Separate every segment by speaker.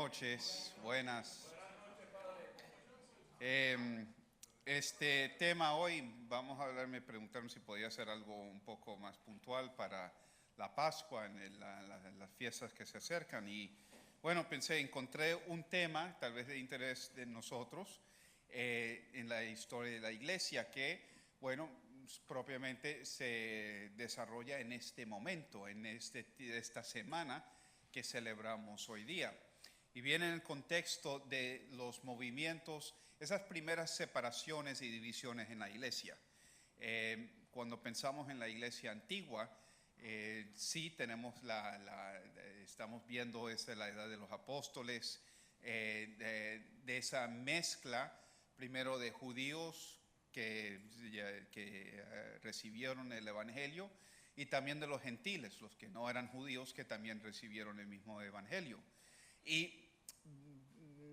Speaker 1: noches, buenas. Este tema hoy vamos a hablar, me preguntaron si podía hacer algo un poco más puntual para la Pascua, en las fiestas que se acercan. Y bueno, encontré un tema tal vez de interés de nosotros en la historia de la iglesia que, bueno, propiamente se desarrolla en este momento, en esta semana que celebramos hoy día. Y viene en el contexto de los movimientos, esas primeras separaciones y divisiones en la iglesia. Cuando pensamos en la iglesia antigua, sí tenemos estamos viendo la edad de los apóstoles, de esa mezcla primero de judíos que recibieron el evangelio y también de los gentiles, los que no eran judíos, que también recibieron el mismo evangelio. Y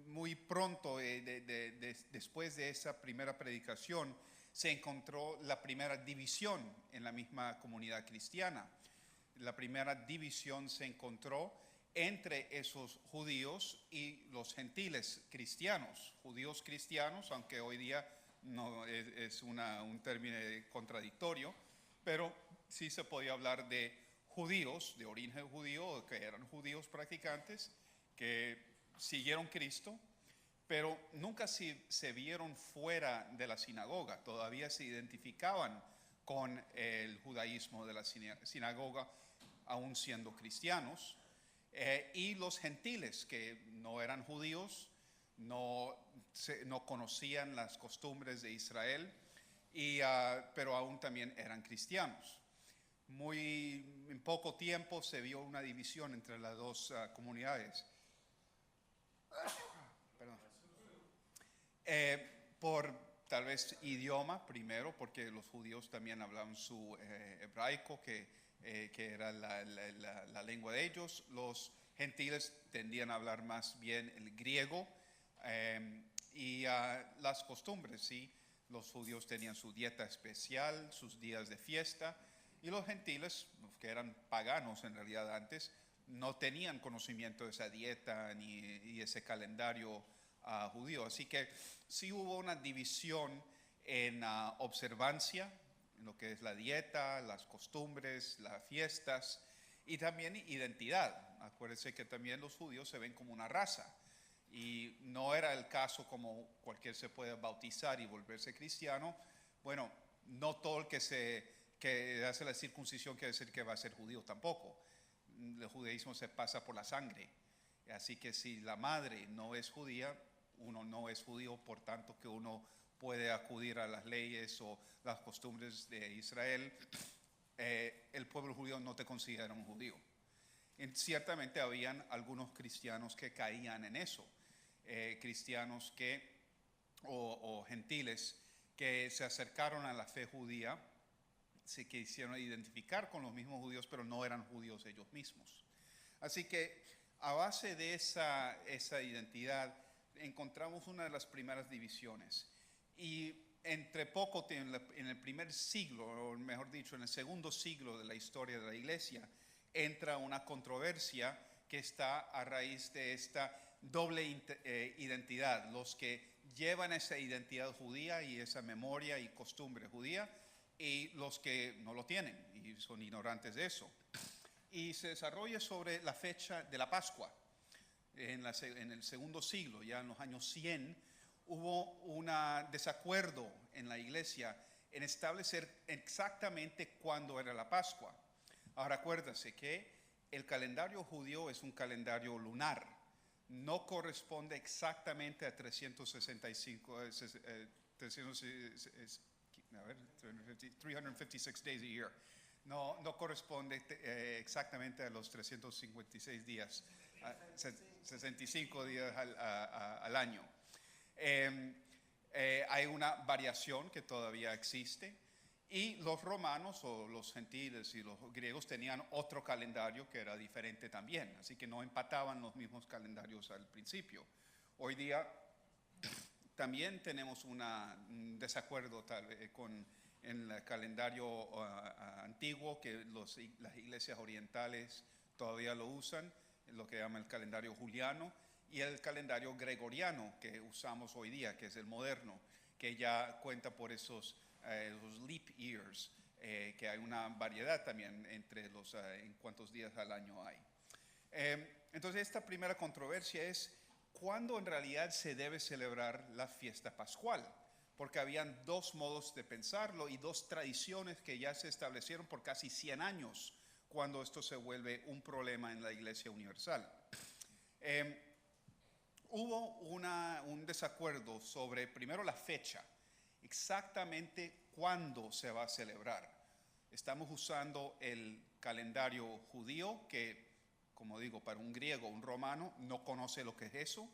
Speaker 1: muy pronto, después de esa primera predicación, se encontró la primera división en la misma comunidad cristiana. La primera división se encontró entre esos judíos y los gentiles cristianos. Judíos cristianos, aunque hoy día no es un término contradictorio, pero sí se podía hablar de judíos de origen judío, que eran judíos practicantes, que siguieron Cristo, pero nunca se vieron fuera de la sinagoga, todavía se identificaban con el judaísmo de la sinagoga, aún siendo cristianos, y los gentiles que no eran judíos, no conocían las costumbres de Israel, pero aún también eran cristianos. En poco tiempo se vio una división entre las dos comunidades. Por tal vez idioma primero, porque los judíos también hablaban su hebraico, que era la lengua de ellos. Los gentiles tendían a hablar más bien el griego, y las costumbres, ¿sí? Los judíos tenían su dieta especial, sus días de fiesta, y los gentiles, que eran paganos en realidad antes, no tenían conocimiento de esa dieta ni ese calendario judío. Así que sí hubo una división en observancia, en lo que es la dieta, las costumbres, las fiestas y también identidad. Acuérdense que también los judíos se ven como una raza y no era el caso como cualquier se puede bautizar y volverse cristiano. Bueno, no todo el que hace la circuncisión quiere decir que va a ser judío tampoco. El judaísmo se pasa por la sangre. Así que si la madre no es judía, uno no es judío, por tanto que uno puede acudir a las leyes o las costumbres de Israel. El pueblo judío no te considera un judío. Ciertamente habían algunos cristianos que caían en eso, cristianos o gentiles que se acercaron a la fe judía, se quisieron identificar con los mismos judíos, pero no eran judíos ellos mismos. Así que a base de esa identidad encontramos una de las primeras divisiones. Y entre poco, en el primer siglo, o mejor dicho, en el segundo siglo de la historia de la iglesia, entra una controversia que está a raíz de esta doble identidad. Los que llevan esa identidad judía y esa memoria y costumbre judía, y los que no lo tienen y son ignorantes de eso. Y se desarrolla sobre la fecha de la Pascua. En el segundo siglo, ya en los años 100, hubo un desacuerdo en la iglesia en establecer exactamente cuándo era la Pascua. Ahora acuérdense que el calendario judío es un calendario lunar, no corresponde exactamente a 356 days a year. No corresponde exactamente a los 356 días, 65 días al año. Hay una variación que todavía existe, y los romanos o los gentiles y los griegos tenían otro calendario que era diferente también, así que no empataban los mismos calendarios al principio. Hoy día también tenemos un desacuerdo tal vez en el calendario antiguo, que las iglesias orientales todavía lo usan, lo que llaman el calendario juliano, y el calendario gregoriano que usamos hoy día, que es el moderno, que ya cuenta por esos los leap years, que hay una variedad también entre los en cuántos días al año hay. Entonces esta primera controversia es cuándo en realidad se debe celebrar la fiesta pascual, porque habían dos modos de pensarlo y dos tradiciones que ya se establecieron por casi 100 años cuando esto se vuelve un problema en la Iglesia Universal. Hubo un desacuerdo sobre primero la fecha, exactamente cuándo se va a celebrar. Estamos usando el calendario judío que, como digo, para un griego, un romano, no conoce lo que es eso,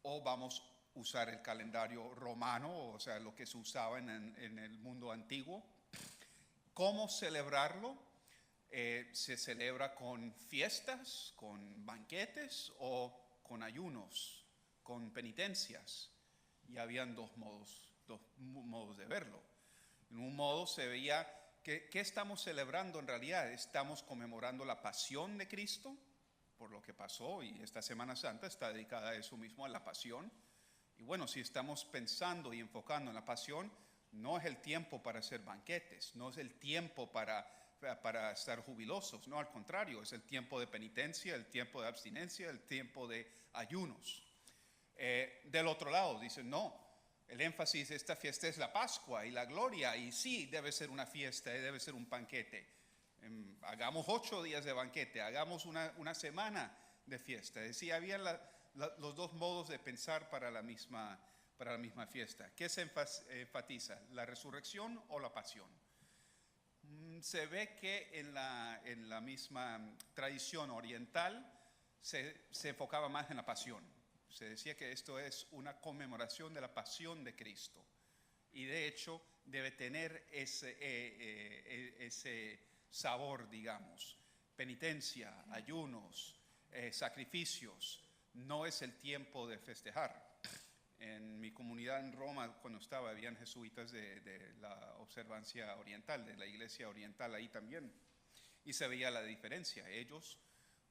Speaker 1: o vamos a usar el calendario romano, o sea, lo que se usaba en el mundo antiguo. ¿Cómo celebrarlo? ¿Se celebra con fiestas, con banquetes o con ayunos, con penitencias? Y habían dos modos de verlo. En un modo se veía ¿qué estamos celebrando en realidad? Estamos conmemorando la pasión de Cristo, por lo que pasó, y esta Semana Santa está dedicada a eso mismo, a la pasión. Y bueno, si estamos pensando y enfocando en la pasión, no es el tiempo para hacer banquetes, no es el tiempo para estar jubilosos, no, al contrario, es el tiempo de penitencia, el tiempo de abstinencia, el tiempo de ayunos. Del otro lado, dicen, no. El énfasis de esta fiesta es la Pascua y la gloria, y sí, debe ser una fiesta, debe ser un banquete. Hagamos 8 días de banquete, hagamos una semana de fiesta. Es decir, había los dos modos de pensar para la misma fiesta. ¿Qué se enfatiza? ¿La resurrección o la pasión? Se ve que en la misma tradición oriental se enfocaba más en la pasión. Se decía que esto es una conmemoración de la pasión de Cristo. Y de hecho debe tener ese sabor, digamos. Penitencia, ayunos, sacrificios. No es el tiempo de festejar. En mi comunidad en Roma, cuando estaba, habían jesuitas de la observancia oriental, de la iglesia oriental ahí también. Y se veía la diferencia. Ellos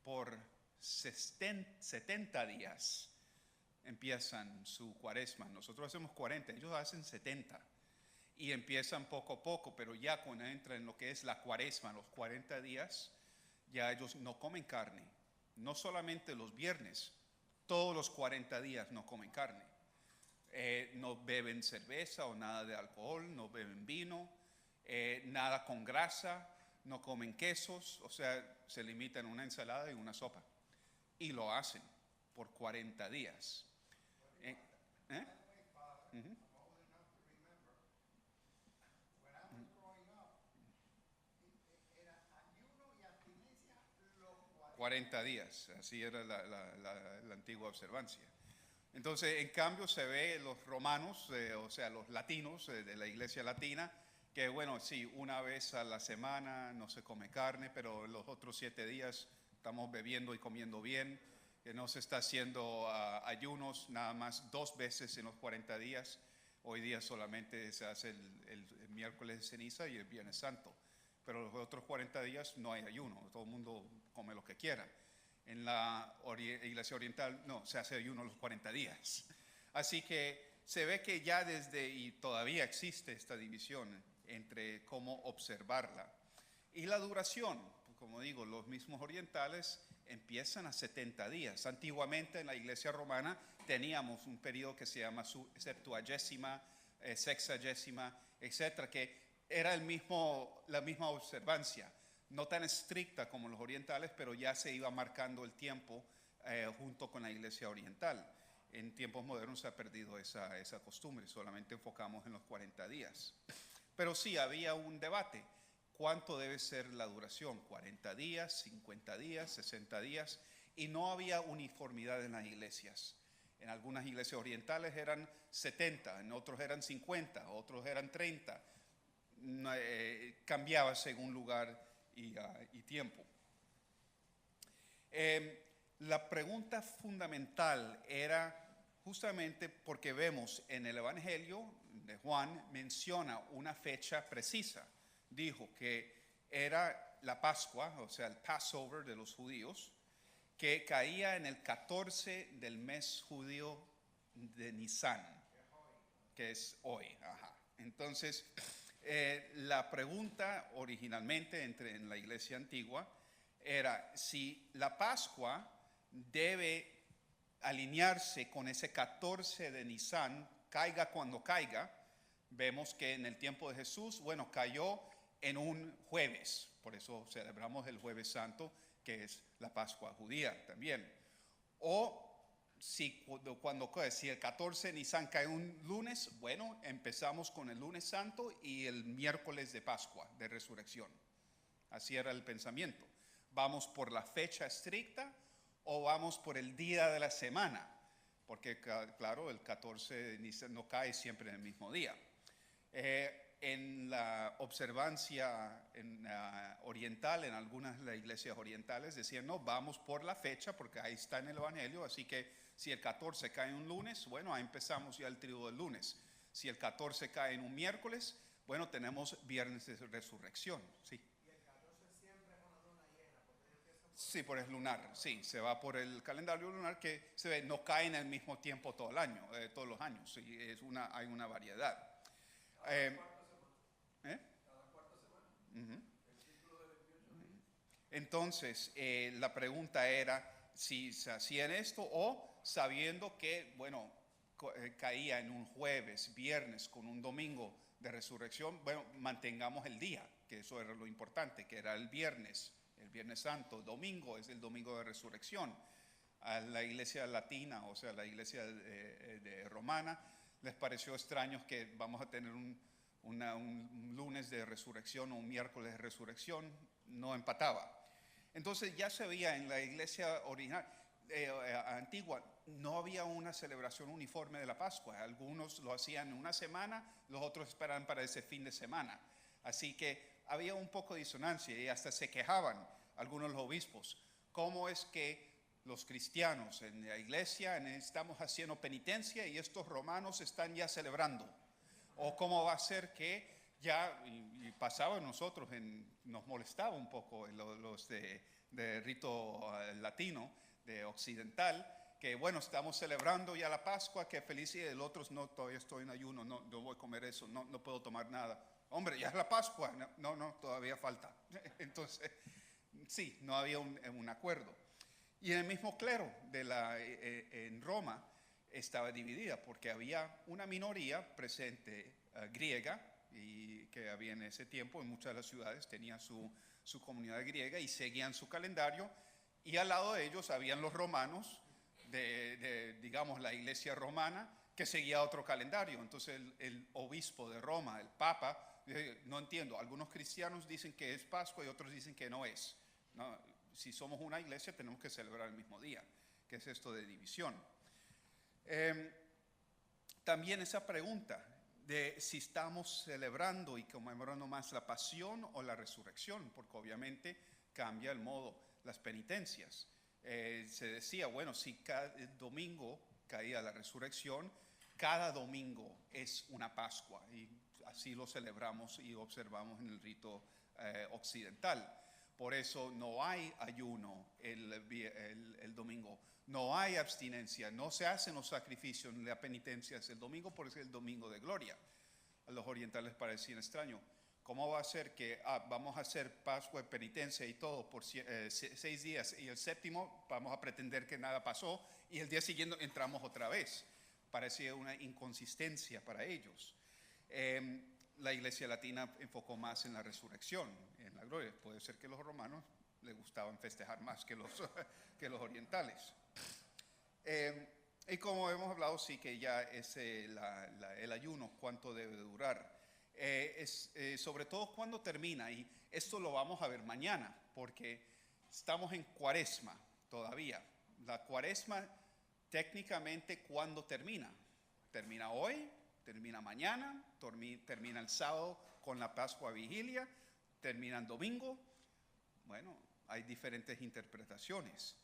Speaker 1: por 70 días empiezan su cuaresma. Nosotros hacemos 40, ellos hacen 70. Y empiezan poco a poco, pero ya cuando entran en lo que es la cuaresma, los 40 días, ya ellos no comen carne. No solamente los viernes, todos los 40 días no comen carne. No beben cerveza o nada de alcohol, no beben vino, nada con grasa, no comen quesos, o sea, se limitan a una ensalada y una sopa. Y lo hacen por 40 días. Uh-huh. 40 días, así era la antigua observancia. Entonces, en cambio, se ve los romanos, o sea, los latinos de la iglesia latina, que bueno, sí, una vez a la semana no se come carne, pero los otros 7 días estamos bebiendo y comiendo bien, que no se está haciendo ayunos nada más 2 veces en los 40 días. Hoy día solamente se hace el miércoles de ceniza y el viernes santo. Pero los otros 40 días no hay ayuno, todo el mundo come lo que quiera. En la iglesia oriental no, se hace ayuno los 40 días. Así que se ve que ya y todavía existe esta división entre cómo observarla. Y la duración, como digo, los mismos orientales empiezan a 70 días. Antiguamente en la iglesia romana teníamos un periodo que se llama Septuagésima, Sexagésima, etcétera, que era la misma observancia, no tan estricta como los orientales, pero ya se iba marcando el tiempo junto con la iglesia oriental. En tiempos modernos se ha perdido esa costumbre, solamente enfocamos en los 40 días. Pero sí, había un debate. ¿Cuánto debe ser la duración? ¿40 días, 50 días, 60 días? Y no había uniformidad en las iglesias. En algunas iglesias orientales eran 70, en otros eran 50, otros eran 30. Cambiaba según lugar y tiempo. La pregunta fundamental era justamente porque vemos en el Evangelio de Juan menciona una fecha precisa. Dijo que era la Pascua, o sea, el Passover de los judíos, que caía en el 14 del mes judío de Nisan, que es hoy. Ajá. Entonces, la pregunta originalmente en la iglesia antigua era si la Pascua debe alinearse con ese 14 de Nisan, caiga cuando caiga. Vemos que en el tiempo de Jesús, bueno, cayó en un jueves, por eso celebramos el Jueves Santo, que es la Pascua judía también. O si el 14 de Nisan cae un lunes, bueno, empezamos con el lunes santo y el miércoles de Pascua, de resurrección. Así era el pensamiento. ¿Vamos por la fecha estricta o vamos por el día de la semana? Porque claro, el 14 de Nisan no cae siempre en el mismo día. En la observancia oriental, en algunas de las iglesias orientales decían, no, vamos por la fecha porque ahí está en el Evangelio, así que si el 14 cae en un lunes, bueno, ahí empezamos ya el triduo del lunes. Si el 14 cae en un miércoles, bueno, tenemos viernes de resurrección, ¿sí?
Speaker 2: ¿Y el 14 siempre es una luna llena?
Speaker 1: Sí, por el lunar, sí, se va por el calendario lunar que se ve, no cae en el mismo tiempo todo el año, todos los años, sí, hay una variedad.
Speaker 2: Cada cuarta semana.
Speaker 1: Uh-huh.
Speaker 2: El ciclo de 28 días.
Speaker 1: Entonces, la pregunta era si se hacían esto o sabiendo que, bueno, caía en un jueves, viernes con un domingo de resurrección, bueno, mantengamos el día, que eso era lo importante, que era el Viernes Santo. Domingo es el domingo de resurrección. A la iglesia latina, o sea, la iglesia de romana, les pareció extraño que vamos a tener un lunes de resurrección o un miércoles de resurrección, no empataba. Entonces ya se veía en la iglesia original, antigua, no había una celebración uniforme de la Pascua. Algunos lo hacían en una semana, los otros esperaban para ese fin de semana. Así que había un poco de disonancia y hasta se quejaban algunos de los obispos. ¿Cómo es que los cristianos en la iglesia estamos haciendo penitencia y estos romanos están ya celebrando? ¿O cómo va a ser que ya, y pasaba en nosotros, nos molestaba un poco los de rito latino, de occidental, que bueno, estamos celebrando ya la Pascua, que feliz, y el otro no, todavía estoy en ayuno, no voy a comer eso, no puedo tomar nada. Hombre, ya es la Pascua, no, todavía falta. Entonces, sí, no había un acuerdo. Y en el mismo clero en Roma estaba dividida porque había una minoría presente griega, y que había en ese tiempo en muchas de las ciudades tenía su comunidad griega y seguían su calendario, y al lado de ellos habían los romanos digamos la iglesia romana, que seguía otro calendario. Entonces el obispo de Roma, el papa, no entiendo, algunos cristianos dicen que es Pascua y otros dicen que no es. No, si somos una iglesia tenemos que celebrar el mismo día. ¿Qué es esto de división? También esa pregunta de si estamos celebrando y conmemorando más la pasión o la resurrección, porque obviamente cambia el modo, las penitencias. Se decía, bueno, si cada domingo caía la resurrección, cada domingo es una Pascua, y así lo celebramos y observamos en el rito occidental. Por eso no hay ayuno el domingo, no hay abstinencia, no se hacen los sacrificios ni la penitencia el domingo, porque es el domingo de gloria. A los orientales parecía extraño. ¿Cómo va a ser que vamos a hacer Pascua, penitencia y todo por 6 días y el séptimo vamos a pretender que nada pasó y el día siguiente entramos otra vez? Parecía una inconsistencia para ellos. La iglesia latina enfocó más en la resurrección, en la gloria. Puede ser que los romanos les gustaban festejar más que los orientales. Y como hemos hablado, sí que ya es el ayuno, cuánto debe durar. Sobre todo cuándo termina, y esto lo vamos a ver mañana, porque estamos en Cuaresma todavía. La Cuaresma técnicamente, ¿cuándo termina? Termina hoy, termina mañana, termina el sábado con la Pascua Vigilia, termina el domingo. Bueno, hay diferentes interpretaciones.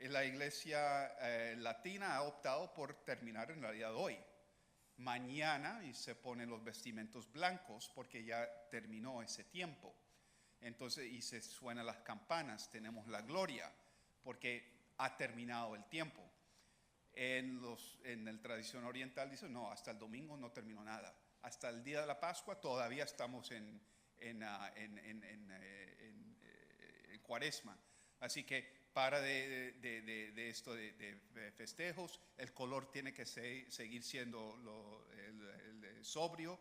Speaker 1: La iglesia latina ha optado por terminar en realidad hoy. Mañana y se ponen los vestimentos blancos porque ya terminó ese tiempo. Entonces, y se suenan las campanas, tenemos la gloria, porque ha terminado el tiempo. En la tradición oriental dice, no, hasta el domingo no terminó nada. Hasta el día de la Pascua todavía estamos en Cuaresma. Así que para de esto de festejos, el color tiene que seguir siendo el sobrio,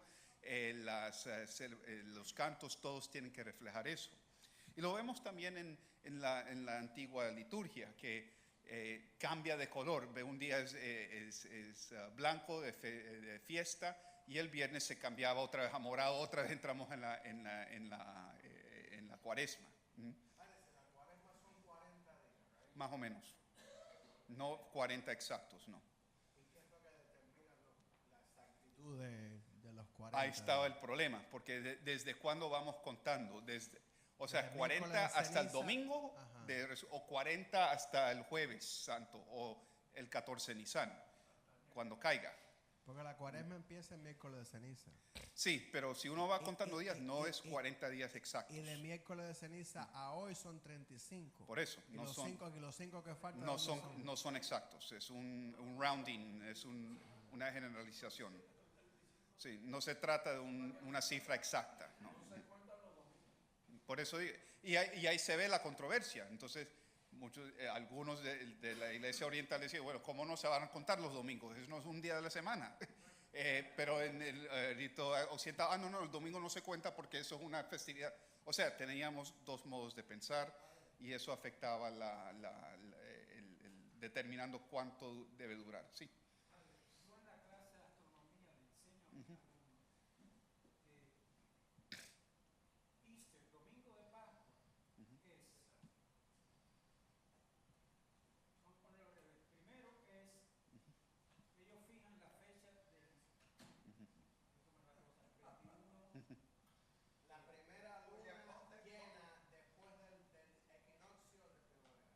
Speaker 1: los cantos todos tienen que reflejar eso. Y lo vemos también en la antigua liturgia, que cambia de color. Un día es blanco de fiesta, y el viernes se cambiaba otra vez a morado, otra vez entramos en la Cuaresma.
Speaker 2: Parece, la cuaresma son 40 días, ¿right?
Speaker 1: Más o menos. No 40 exactos, no.
Speaker 2: ¿Y qué es lo que determina la exactitud de los 40?
Speaker 1: Ahí estaba el problema, porque desde cuándo vamos contando, o sea,
Speaker 2: Desde
Speaker 1: 40
Speaker 2: miércoles de
Speaker 1: hasta el
Speaker 2: ceniza.
Speaker 1: domingo,
Speaker 2: Ajá.
Speaker 1: o 40 hasta el jueves santo, o el 14 Nisan, cuando caiga.
Speaker 2: Porque la cuaresma empieza el miércoles de ceniza.
Speaker 1: Sí, pero si uno va contando días, no es 40 días exactos.
Speaker 2: Y de miércoles de ceniza a hoy son 35.
Speaker 1: Por eso,
Speaker 2: Y
Speaker 1: no
Speaker 2: los
Speaker 1: son,
Speaker 2: 5 que faltan
Speaker 1: no
Speaker 2: ¿dónde
Speaker 1: son, no son exactos, es un rounding, es una generalización. Sí, no se trata de una cifra exacta, no. Por eso, y ahí se ve la controversia. Entonces, algunos de la iglesia oriental decían, bueno, ¿cómo no se van a contar los domingos? Eso no es un día de la semana. Pero en el rito occidental, no, el domingo no se cuenta porque eso es una festividad. O sea, teníamos dos modos de pensar, y eso afectaba determinando cuánto debe durar. Sí.
Speaker 3: Yo en la clase de astronomía le enseño a mis alumnos Easter, domingo de Pascua, son con lo que primero es, ellos fijan la fecha del,
Speaker 2: La primera luna llena después del equinoccio de primavera.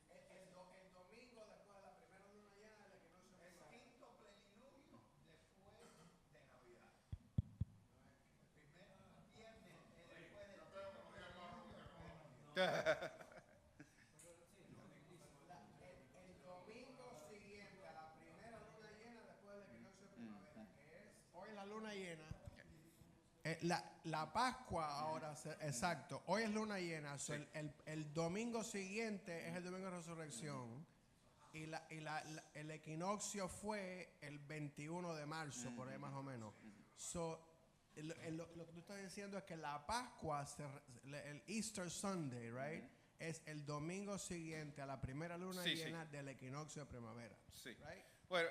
Speaker 2: El domingo después de la primera luna llena del equinoccio de primavera.
Speaker 4: El quinto plenilunio después de Navidad. El primer viernes después del quinto plenilunio después de Navidad.
Speaker 2: El domingo siguiente a la primera luna llena después del equinoccio de primavera, que es hoy la luna llena. La Pascua ahora, exacto, hoy es luna llena, so
Speaker 1: Sí.
Speaker 2: el domingo siguiente es el domingo de resurrección, y el equinoccio fue el 21 de marzo, por ahí más o menos. So, lo que tú estás diciendo es que la Pascua, el Easter Sunday, right, es el domingo siguiente a la primera luna
Speaker 1: Sí,
Speaker 2: llena del equinoccio de primavera.
Speaker 1: Sí.
Speaker 2: Right?
Speaker 1: Bueno,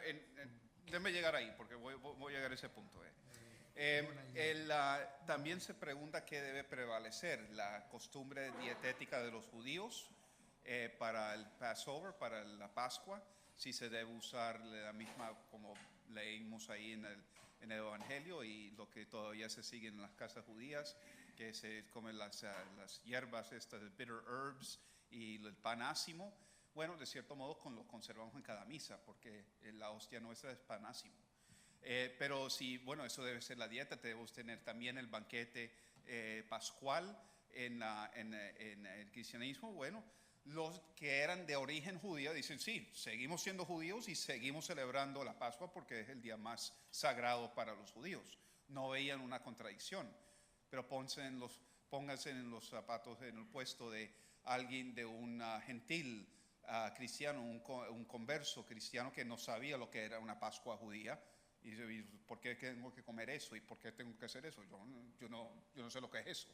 Speaker 1: déjame llegar ahí, porque voy a llegar a ese punto. También se pregunta qué debe prevalecer, la costumbre dietética de los judíos para el Passover, para la Pascua, si se debe usar la misma como leímos ahí en el Evangelio, y lo que todavía se sigue en las casas judías, que se comen las hierbas estas de bitter herbs y el pan ácimo. Bueno, de cierto modo lo conservamos en cada misa, porque la hostia nuestra es pan ácimo. Pero sí, bueno, eso debe ser la dieta. Debemos tener también el banquete pascual en el cristianismo. Bueno, los que eran de origen judío dicen, sí, seguimos siendo judíos y seguimos celebrando la Pascua porque es el día más sagrado para los judíos. No veían una contradicción, pero pónganse en los zapatos, en el puesto de alguien, de un gentil cristiano, un converso cristiano que no sabía lo que era una Pascua judía. Y dice, ¿por qué tengo que comer eso? ¿Y por qué tengo que hacer eso? Yo no sé lo que es eso.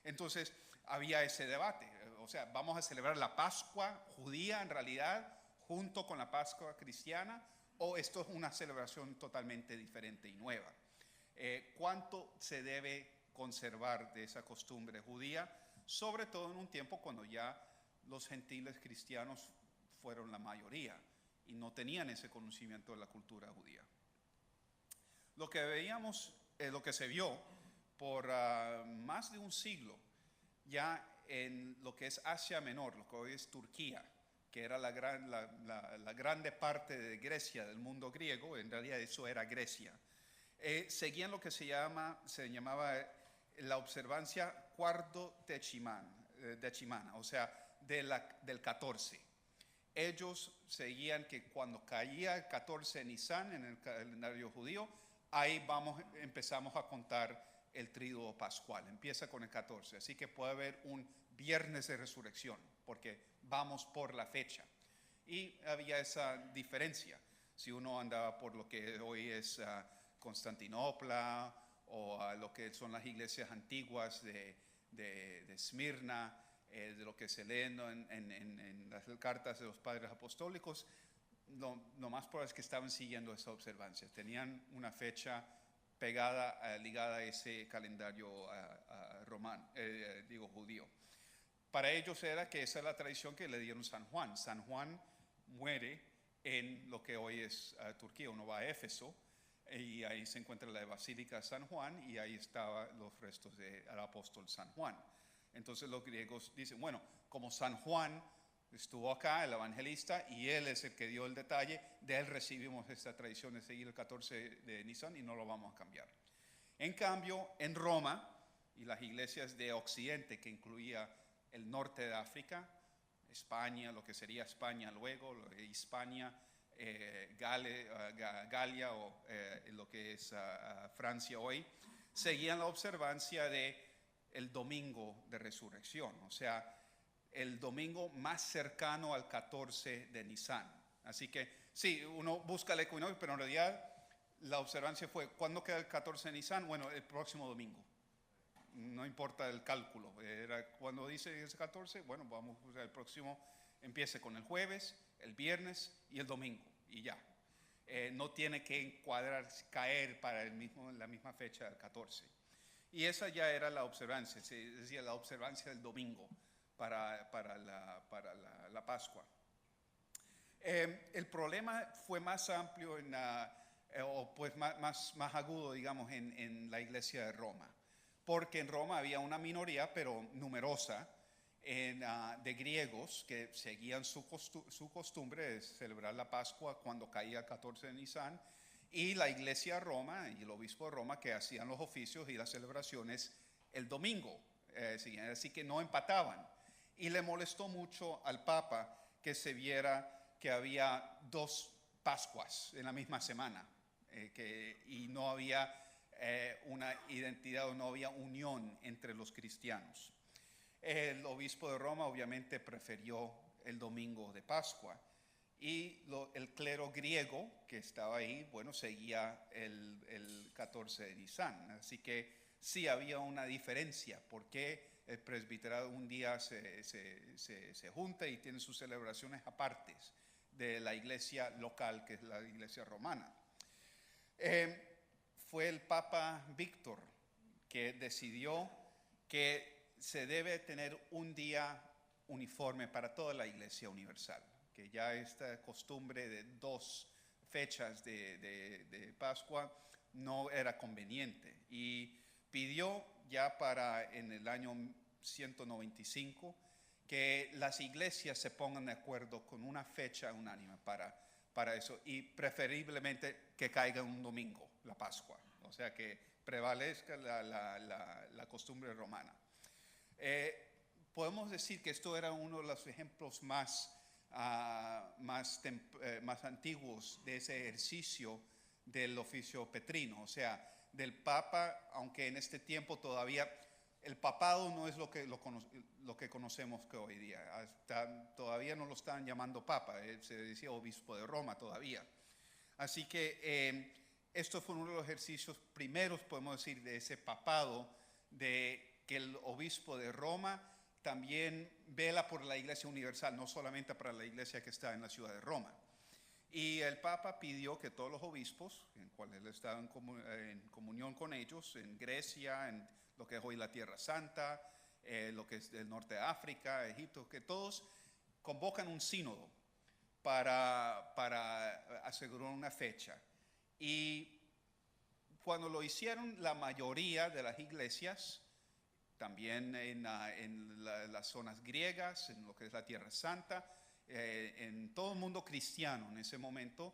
Speaker 1: Entonces había ese debate. O sea, ¿vamos a celebrar la Pascua judía en realidad junto con la Pascua cristiana? ¿O esto es una celebración totalmente diferente y nueva? ¿Cuánto se debe conservar de esa costumbre judía? Sobre todo en un tiempo cuando ya los gentiles cristianos fueron la mayoría y no tenían ese conocimiento de la cultura judía. Lo que veíamos, lo que se vio por más de un siglo ya en lo que es Asia Menor, lo que hoy es Turquía, que era la grande parte de Grecia, del mundo griego, en realidad eso era Grecia. Seguían lo que se llamaba la observancia cuarto decimana, o sea, del 14. ellos seguían que cuando caía el 14 de Nisan en el calendario judío, ahí empezamos a contar el tríduo pascual. Empieza con el 14, así que puede haber un viernes de resurrección, porque vamos por la fecha. Y había esa diferencia. Si uno andaba por lo que hoy es Constantinopla o lo que son las iglesias antiguas de Esmirna, de lo que se lee en las cartas de los padres apostólicos, lo más probable es que estaban siguiendo esa observancia. Tenían una fecha pegada, ligada a ese calendario judío. Para ellos era que esa es la tradición que le dieron San Juan. San Juan muere en lo que hoy es Turquía. Uno va a Éfeso y ahí se encuentra la Basílica de San Juan y ahí estaban los restos del apóstol San Juan. Entonces los griegos dicen, bueno, como San Juan estuvo acá, el evangelista, y él es el que dio el detalle, de él recibimos esta tradición de seguir el 14 de Nisan y no lo vamos a cambiar. En cambio, en Roma y las iglesias de Occidente, que incluía el norte de África, España, lo que sería España luego, Hispania, Galia o lo que es Francia hoy, seguían la observancia de el domingo de resurrección, o sea, el domingo más cercano al 14 de Nisan. Así que sí, uno busca el equinoccio, pero en realidad la observancia fue, ¿cuándo queda el 14 de Nisan? Bueno, el próximo domingo. No importa el cálculo, era cuando dice ese 14, bueno, vamos, o sea, el próximo empiece con el jueves, el viernes y el domingo, y ya. No tiene que encuadrar, caer para la misma fecha del 14. Y esa ya era la observancia, se decía la observancia del domingo para la Pascua. El problema fue más amplio, o pues más agudo, digamos, en la iglesia de Roma. Porque en Roma había una minoría, pero numerosa, de griegos que seguían su costumbre de celebrar la Pascua cuando caía el 14 de Nisan, y la iglesia de Roma y el obispo de Roma que hacían los oficios y las celebraciones el domingo. Así que no empataban. Y le molestó mucho al Papa que se viera que había dos Pascuas en la misma semana y no había una identidad o no había unión entre los cristianos. El obispo de Roma obviamente prefirió el domingo de Pascua y el clero griego que estaba ahí, bueno, seguía el 14 de Nisan. Así que sí había una diferencia, porque el presbiterado un día se junta y tiene sus celebraciones apartes de la iglesia local, que es la iglesia romana. Fue el Papa Víctor que decidió que se debe tener un día uniforme para toda la iglesia universal, que ya esta costumbre de dos fechas de Pascua no era conveniente, y pidió ya en el año 195 que las iglesias se pongan de acuerdo con una fecha unánime para eso, y preferiblemente que caiga un domingo, la Pascua, o sea que prevalezca la costumbre romana. Podemos decir que esto era uno de los ejemplos más antiguos de ese ejercicio del oficio petrino, o sea, del Papa, aunque en este tiempo todavía el papado no es lo que conocemos que hoy día. Todavía no lo están llamando Papa, se decía obispo de Roma todavía. Así que esto fue uno de los ejercicios primeros, podemos decir, de ese papado, de que el obispo de Roma también vela por la iglesia universal, no solamente para la iglesia que está en la ciudad de Roma. Y el Papa pidió que todos los obispos, en cuales él estaba en comunión con ellos, en Grecia, en lo que es hoy la Tierra Santa, lo que es el norte de África, Egipto, que todos convocan un sínodo para asegurar una fecha. Y cuando lo hicieron, la mayoría de las iglesias, también en las zonas griegas, en lo que es la Tierra Santa, en todo el mundo cristiano en ese momento,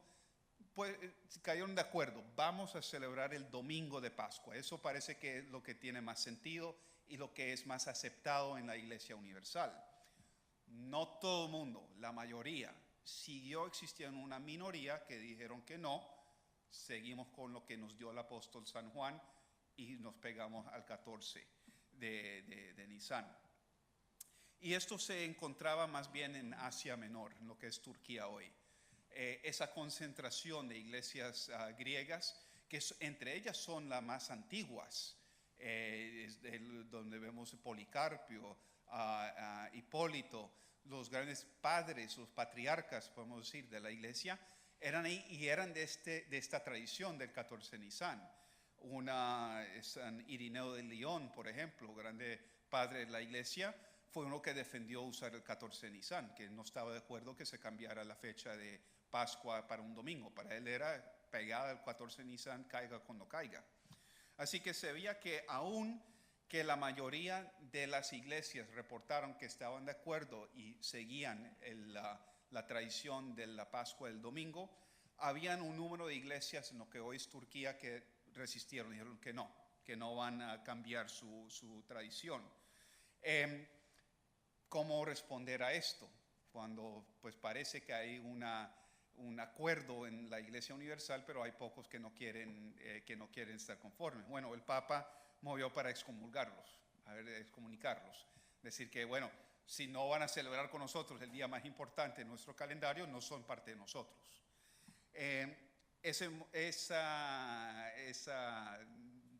Speaker 1: pues cayeron de acuerdo, vamos a celebrar el domingo de Pascua. Eso parece que es lo que tiene más sentido y lo que es más aceptado en la iglesia universal. No todo el mundo, la mayoría siguió existiendo una minoría que dijeron que no. Seguimos con lo que nos dio el apóstol San Juan y nos pegamos al 14 de Nisan. Y esto se encontraba más bien en Asia Menor, en lo que es Turquía hoy. Esa concentración de iglesias griegas, que entre ellas son las más antiguas, donde vemos Policarpio, Hipólito, los grandes padres, los patriarcas, podemos decir, de la iglesia, eran ahí y eran de esta tradición del 14 Nisan. San Irineo de León, por ejemplo, grande padre de la iglesia, fue uno que defendió usar el 14 Nisan, que no estaba de acuerdo que se cambiara la fecha de Pascua para un domingo. Para él era pegada el 14 Nisan, caiga cuando caiga. Así que se veía que aún que la mayoría de las iglesias reportaron que estaban de acuerdo y seguían la tradición de la Pascua del domingo, habían un número de iglesias en lo que hoy es Turquía que resistieron, dijeron que no van a cambiar su tradición. ¿Cómo responder a esto? Cuando pues parece que hay un acuerdo en la Iglesia Universal, pero hay pocos que no quieren estar conformes. Bueno, el Papa movió para excomulgarlos, excomunicarlos. Decir que, bueno, si no van a celebrar con nosotros el día más importante de nuestro calendario, no son parte de nosotros. Esa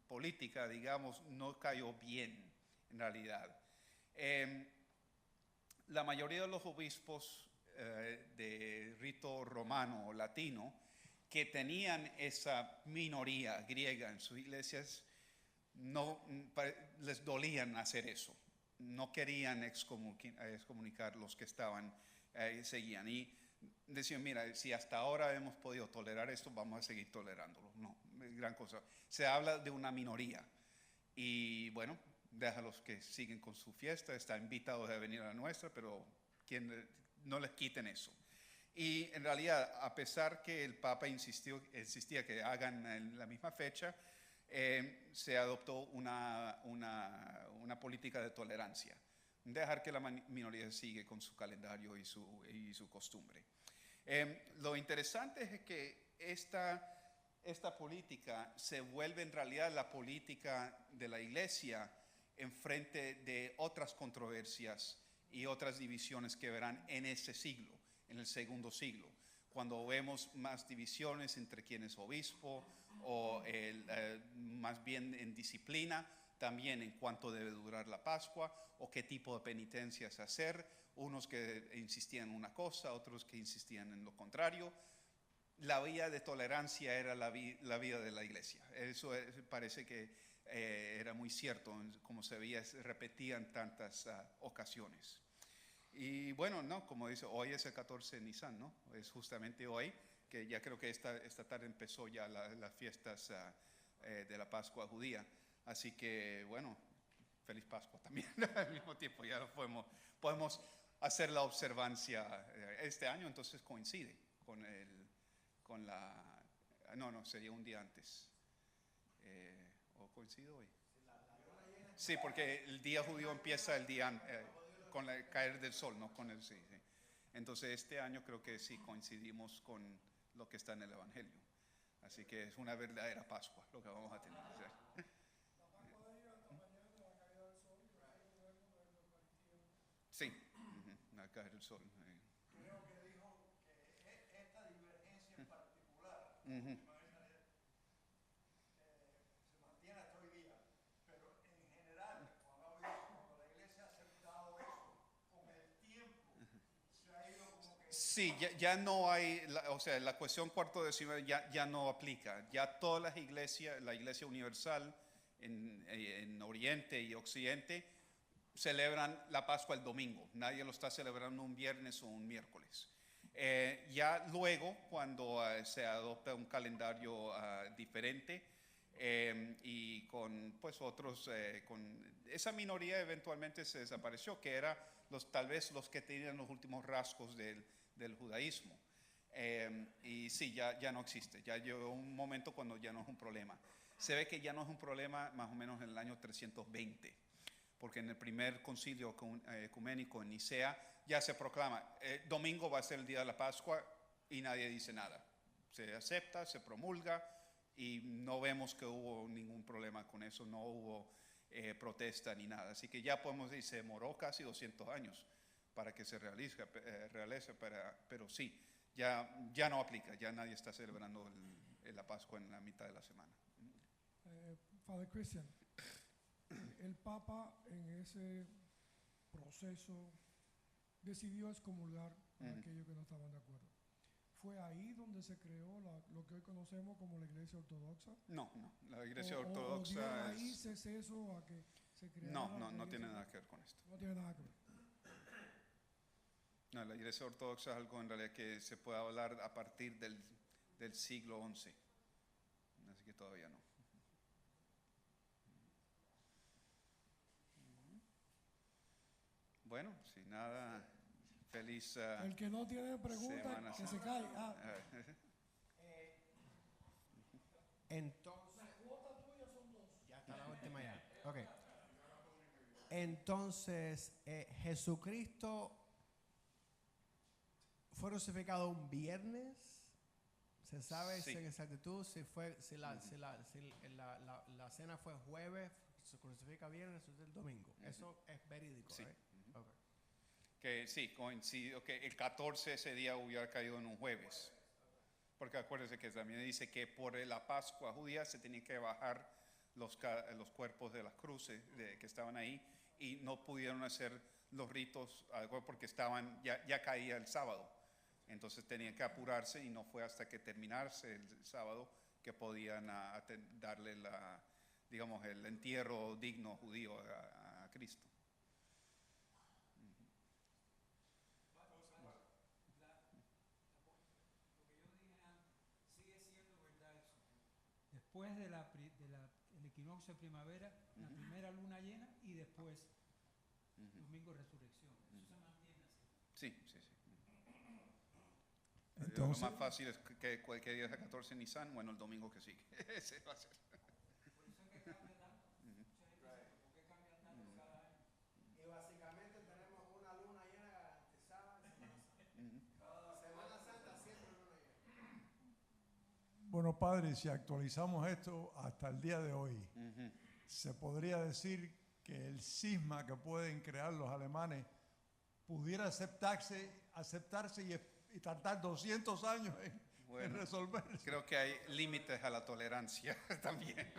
Speaker 1: política, digamos, no cayó bien en realidad. La mayoría de los obispos de rito romano o latino que tenían esa minoría griega en sus iglesias, no les dolían hacer eso. No querían excomunicar los que seguían. Y decían, mira, si hasta ahora hemos podido tolerar esto, vamos a seguir tolerándolo. No, gran cosa. Se habla de una minoría. Y bueno, déjalos que siguen con su fiesta, están invitados a venir a la nuestra, pero no les quiten eso. Y en realidad, a pesar que el Papa insistía que hagan en la misma fecha, se adoptó una política de tolerancia, dejar que la minoría sigue con su calendario y su costumbre. Lo interesante es que esta política se vuelve en realidad la política de la iglesia en frente de otras controversias y otras divisiones que verán en ese siglo, en el segundo siglo, cuando vemos más divisiones entre quién es obispo o más bien en disciplina, también en cuánto debe durar la Pascua o qué tipo de penitencias hacer, unos que insistían en una cosa, otros que insistían en lo contrario. La vía de tolerancia era la vida de la iglesia. Eso parece que era muy cierto, como se veía, se repetía en tantas ocasiones. Y bueno, no, como dice, hoy es el 14 de Nisan, ¿no? Es justamente hoy, que ya creo que esta tarde empezó ya las fiestas de la Pascua judía. Así que, bueno, feliz Pascua también. Al mismo tiempo ya lo podemos hacer la observancia este año, entonces coincide no, sería un día antes. ¿O coincide hoy? Sí, porque el día judío empieza el día con el caer del sol, no con sí. Entonces este año creo que sí coincidimos con lo que está en el Evangelio. Así que es una verdadera Pascua lo que vamos a tener. Sí, al caer del sol.
Speaker 4: Creo que dijo que esta divergencia en particular se mantiene hasta hoy día, pero en general, cuando la iglesia ha aceptado eso, con el tiempo se ha ido como que...
Speaker 1: Sí, ya no hay, o sea, la cuestión cuarto décimo ya no aplica. Ya todas las iglesias, la Iglesia Universal en Oriente y Occidente, celebran la Pascua el domingo. Nadie lo está celebrando un viernes o un miércoles. Ya luego, cuando se adopta un calendario diferente y con pues otros, con esa minoría eventualmente se desapareció, que era tal vez los que tenían los últimos rasgos del judaísmo. Y sí, ya no existe. Ya llegó un momento cuando ya no es un problema. Se ve que ya no es un problema más o menos en el año 320. porque en el primer concilio ecuménico en Nicea ya se proclama, domingo va a ser el día de la Pascua y nadie dice nada. Se acepta, se promulga y no vemos que hubo ningún problema con eso, no hubo protesta ni nada. Así que ya podemos decir, se demoró casi 200 años para que se realice, pero sí, ya no aplica, ya nadie está celebrando la Pascua en la mitad de la semana.
Speaker 5: Father Christian, el Papa en ese proceso decidió excomulgar a aquellos que no estaban de acuerdo. ¿Fue ahí donde se creó lo que hoy conocemos como la Iglesia Ortodoxa?
Speaker 1: No, la Iglesia
Speaker 5: ¿O
Speaker 1: Ortodoxa
Speaker 5: dio raíces eso a que se creara?
Speaker 1: no tiene nada que ver con esto.
Speaker 5: No tiene nada que ver.
Speaker 1: No, la Iglesia Ortodoxa es algo en realidad que se puede hablar a partir del siglo XI, así que todavía no. Bueno, sin nada, feliz
Speaker 5: El que no tiene preguntas,
Speaker 1: Semana
Speaker 5: que se
Speaker 1: Santa.
Speaker 5: cae.
Speaker 2: Entonces, ya está la última ya. Ok. Entonces, Jesucristo fue crucificado un viernes. ¿Se sabe
Speaker 1: Sí.
Speaker 2: en exactitud si la cena fue jueves, se crucifica viernes o es el domingo? Eso es verídico,
Speaker 1: Sí.
Speaker 2: ¿right? Okay.
Speaker 1: Que sí, coincidió que el 14 ese día hubiera caído en un jueves. Porque acuérdense que también dice que por la Pascua judía se tenían que bajar los cuerpos de las cruces que estaban ahí y no pudieron hacer los ritos porque ya caía el sábado. Entonces tenían que apurarse y no fue hasta que terminarse el sábado que podían darle el entierro digno judío a Cristo.
Speaker 3: Después del equinoccio de primavera, la primera luna llena y después domingo de resurrección. Eso se mantiene así.
Speaker 1: Sí.
Speaker 5: Entonces,
Speaker 1: lo más fácil es que cualquier día es el 14 Nisan, bueno, el domingo que sigue. Ese va a ser.
Speaker 3: Por eso es que cambia tanto. Mucha gente dice, ¿por qué cambia tanto cada año?
Speaker 2: Y básicamente tenemos una luna llena garantizada en Semana Santa siempre luna llena.
Speaker 6: Bueno, padre, si actualizamos esto hasta el día de hoy, se podría decir que el cisma que pueden crear los alemanes pudiera aceptarse y tardar 200 años en resolverse.
Speaker 1: Creo que hay límites a la tolerancia también.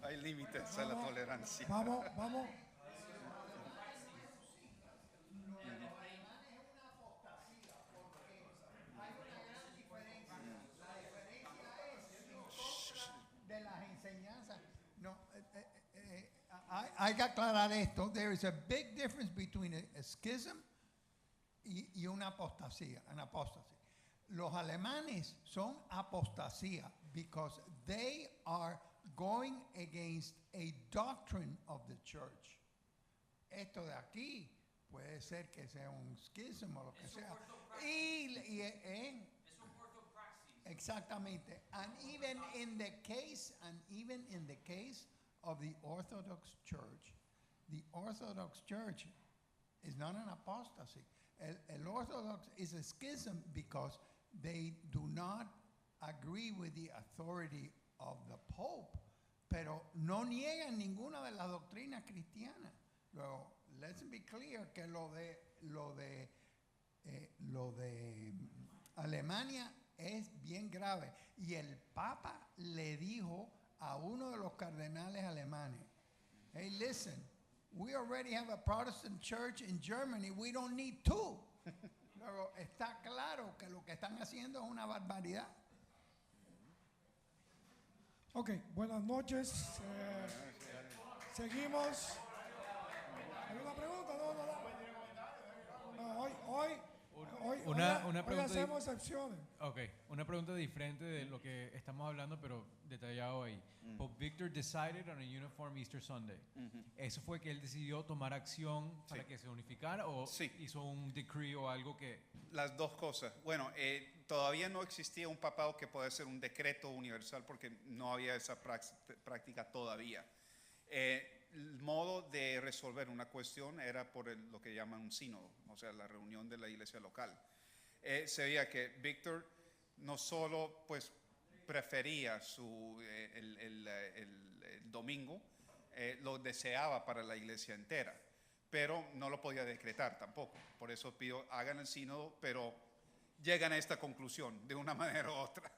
Speaker 1: Hay límites a la tolerancia.
Speaker 5: vamos.
Speaker 4: De las enseñanzas. No, hay que aclarar esto. There is a big difference between a schism y una apostasía. An apostasy. Los alemanes son apostasía because they are going against a doctrine of the church. Esto de aquí puede ser que sea un schism o lo que sea. Exactamente. And even in the case of the Orthodox Church is not an apostasy. El Orthodox is a schism because they do not agree with the authority of the Pope, pero no niegan ninguna de las doctrinas cristianas. Luego, let's be clear que lo de Alemania es bien grave. Y el Papa le dijo a uno de los cardenales alemanes, hey, listen, we already have a Protestant church in Germany, we don't need two. Luego, está claro que lo que están haciendo es una barbaridad.
Speaker 5: Ok, buenas noches. Seguimos. ¿Hay una pregunta? No, hoy
Speaker 7: pregunta
Speaker 5: hacemos excepciones.
Speaker 7: Ok, una pregunta diferente de lo que estamos hablando, pero detallado ahí. Pope Victor decided on a uniform Easter Sunday. ¿Eso fue que él decidió tomar acción para que se unificara o hizo un decree o algo que...?
Speaker 1: Las dos cosas. Bueno, todavía no existía un papado que pueda ser un decreto universal porque no había esa práctica todavía. el modo de resolver una cuestión era por lo que llaman un sínodo, o sea, la reunión de la iglesia local. Se veía que Víctor no solo pues prefería el domingo, lo deseaba para la iglesia entera, pero no lo podía decretar tampoco. Por eso pido, hagan el sínodo, pero llegan a esta conclusión de una manera u otra.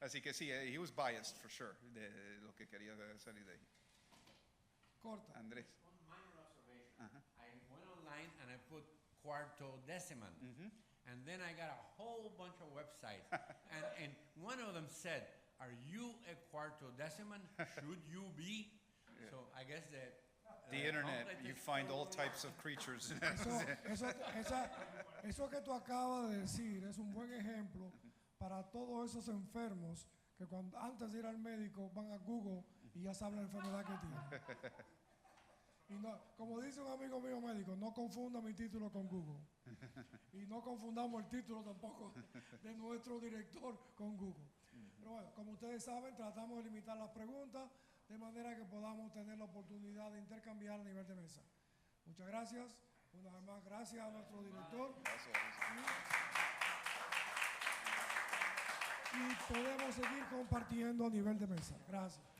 Speaker 1: Así que sí, he was biased for sure de lo que quería salir de ahí.
Speaker 5: Corta.
Speaker 1: Andrés.
Speaker 8: One minor observation. I went online and I put quartodeciman. And then I got a whole bunch of websites. and one of them said, are you a quartodeciman? Should you be? So I guess that
Speaker 1: The internet, you find all types of creatures.
Speaker 5: Eso que tú acabas de decir es un buen ejemplo para todos esos enfermos que antes de ir al médico van a Google y ya saben la enfermedad que tienen. Y no, como dice un amigo mío médico, no confunda mi título con Google. Y no confundamos el título tampoco de nuestro director con Google. Pero bueno, como ustedes saben, tratamos de limitar las preguntas de manera que podamos tener la oportunidad de intercambiar a nivel de mesa. Muchas gracias. Una vez más, gracias a nuestro director. Y podemos seguir compartiendo a nivel de mesa. Gracias.